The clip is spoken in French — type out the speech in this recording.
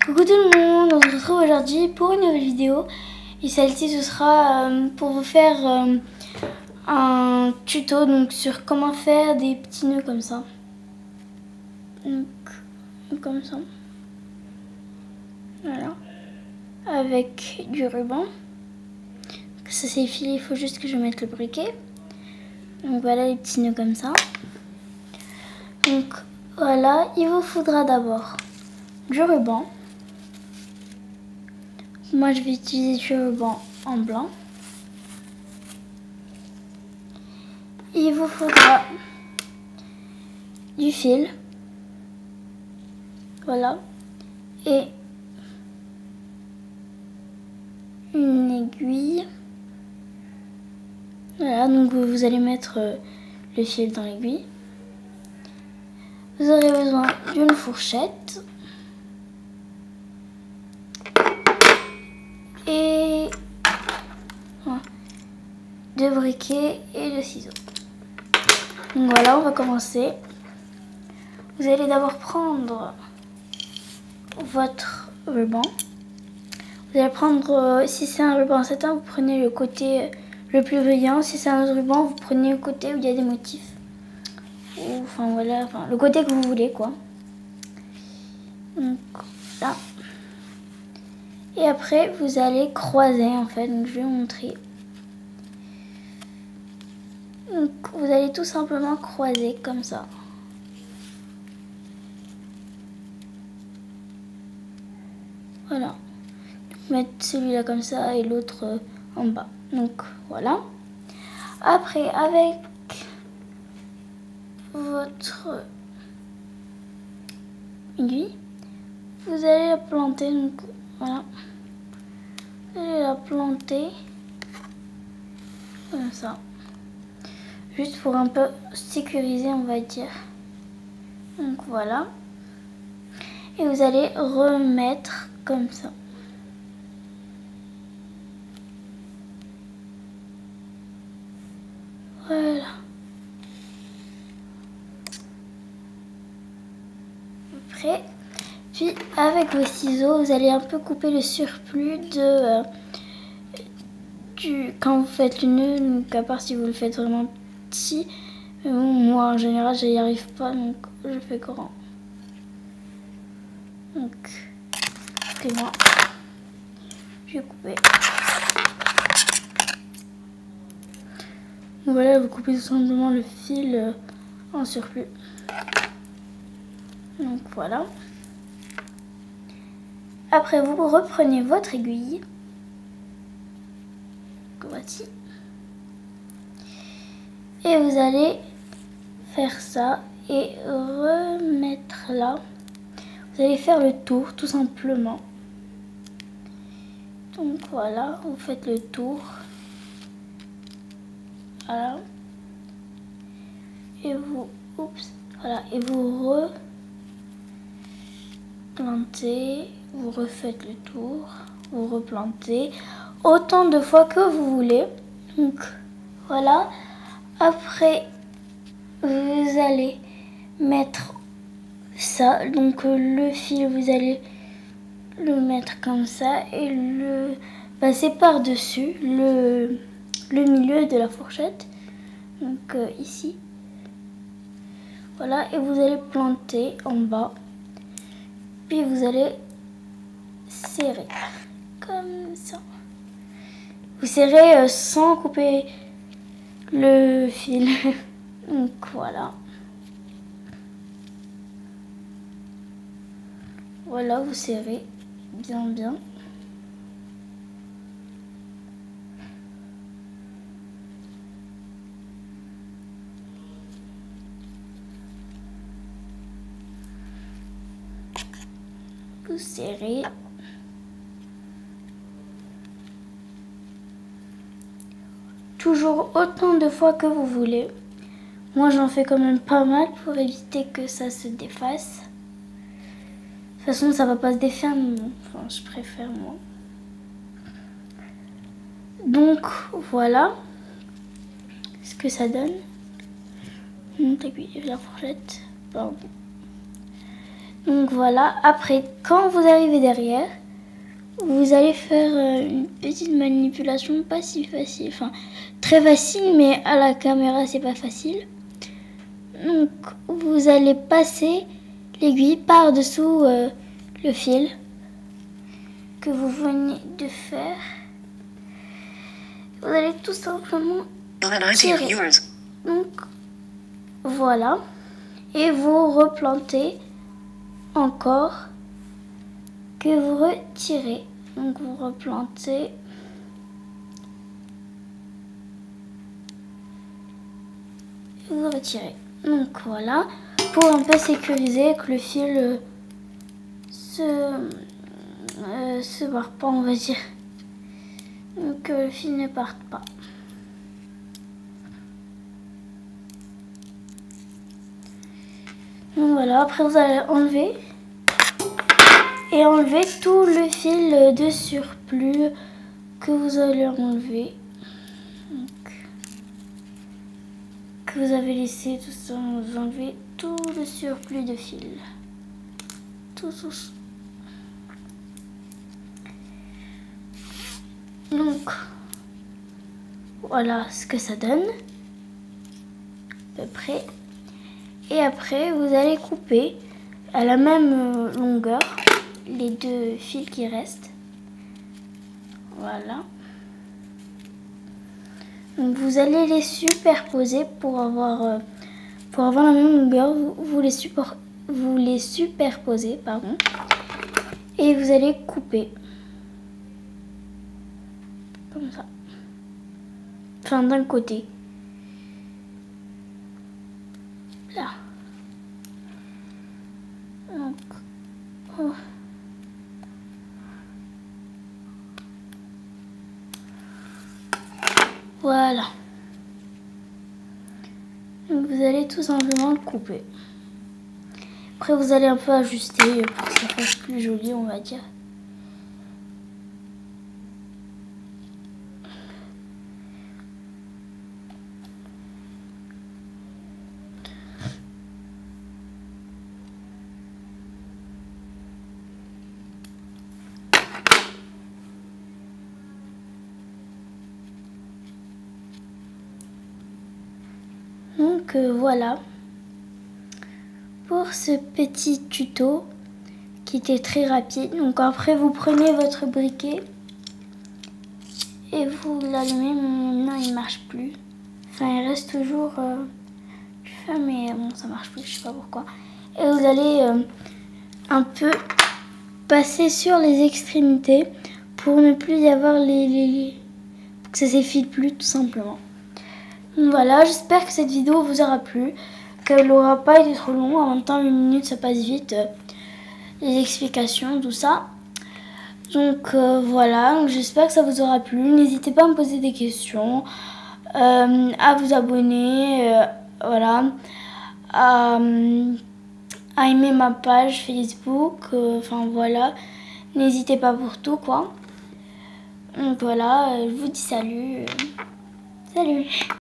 Coucou tout le monde, on se retrouve aujourd'hui pour une nouvelle vidéo et celle-ci ce sera pour vous faire un tuto donc sur comment faire des petits nœuds comme ça. Donc comme ça. Voilà. Avec du ruban. Ça c'est filé, il faut juste que je mette le briquet. Donc voilà les petits nœuds comme ça. Donc voilà, il vous faudra d'abord du ruban. Moi je vais utiliser du ruban en blanc. Il vous faudra du fil. Voilà. Et une aiguille. Voilà, donc vous allez mettre le fil dans l'aiguille. Vous aurez besoin d'une fourchette. Et de briquets et de ciseaux. Donc voilà, on va commencer. Vous allez d'abord prendre votre ruban. Vous allez prendre, si c'est un ruban satin, vous prenez le côté le plus brillant. Si c'est un autre ruban, vous prenez le côté où il y a des motifs. Ou, enfin voilà, le côté que vous voulez quoi. Donc là. Et après, vous allez croiser en fait. Donc je vais vous montrer. Donc vous allez tout simplement croiser comme ça. Voilà. Mettre celui-là comme ça et l'autre en bas. Donc voilà. Après, avec votre aiguille, vous allez la planter. Donc voilà. Vous allez la planter comme ça. Juste pour un peu sécuriser, on va dire. Donc voilà. Et vous allez remettre comme ça. Voilà. Après, puis avec vos ciseaux, vous allez un peu couper le surplus de quand vous faites le nœud. Donc à part si vous le faites vraiment petit. Mais bon, moi en général, je n'y arrive pas, donc je fais grand. Donc, excusez-moi, je vais couper. Donc voilà, vous coupez tout simplement le fil en surplus. Donc voilà. Après, vous reprenez votre aiguille. Voici. Et vous allez faire ça et remettre là. Vous allez faire le tour tout simplement. Donc voilà, vous faites le tour. Voilà. Et vous, voilà, et vous replantez, vous refaites le tour, vous replantez autant de fois que vous voulez. Donc voilà. Après, vous allez mettre ça. Donc le fil, vous allez le mettre comme ça et le passer par-dessus le milieu de la fourchette. Donc ici. Voilà, et vous allez planter en bas. Puis vous allez serrer comme ça. Vous serrez sans couper le fil. Donc voilà. Voilà, vous serrez bien. Vous serrez. Toujours autant de fois que vous voulez. Moi j'en fais quand même pas mal pour éviter que ça se défasse. De toute façon ça va pas se défaire, mais bon, enfin, je préfère moi. Donc voilà ce que ça donne. La fourchette, pardon. Donc voilà, après quand vous arrivez derrière, vous allez faire une petite manipulation pas si facile, enfin très facile, mais à la caméra c'est pas facile. Donc vous allez passer l'aiguille par-dessous le fil que vous venez de faire. Vous allez tout simplement tirer. Donc voilà, et vous replantez encore, que vous retirez. Donc vous replantez. Vous retirez. Donc voilà, pour un peu sécuriser que le fil se barre pas, on va dire. Donc que le fil ne parte pas. Donc voilà, après vous allez enlever. Et enlever tout le fil de surplus que vous allez enlever. Donc, que vous avez laissé, tout ça, vous enlevez tout le surplus de fil. Tout. Donc, voilà ce que ça donne. À peu près. Et après, vous allez couper à la même longueur les deux fils qui restent. Voilà. Donc vous allez les superposer pour avoir la même longueur. Vous les superposez, pardon. Et vous allez couper. Comme ça. Enfin, d'un côté. Là. Donc, oh. Voilà. Donc vous allez tout simplement le couper. Après vous allez un peu ajuster pour que ça fasse plus joli, on va dire. Donc voilà pour ce petit tuto qui était très rapide. Donc après vous prenez votre briquet et vous l'allumez, mais maintenant il marche plus. Enfin il reste toujours du feu, mais bon ça marche plus, je sais pas pourquoi. Et vous allez un peu passer sur les extrémités pour ne plus y avoir pour que ça s'effile plus tout simplement. Voilà, j'espère que cette vidéo vous aura plu, qu'elle n'aura pas été trop longue. En même temps, 1 minute, ça passe vite. Les explications, tout ça. Donc voilà, j'espère que ça vous aura plu. N'hésitez pas à me poser des questions, à vous abonner, voilà, à aimer ma page Facebook. Enfin voilà, n'hésitez pas pour tout quoi. Donc voilà, je vous dis salut. Salut.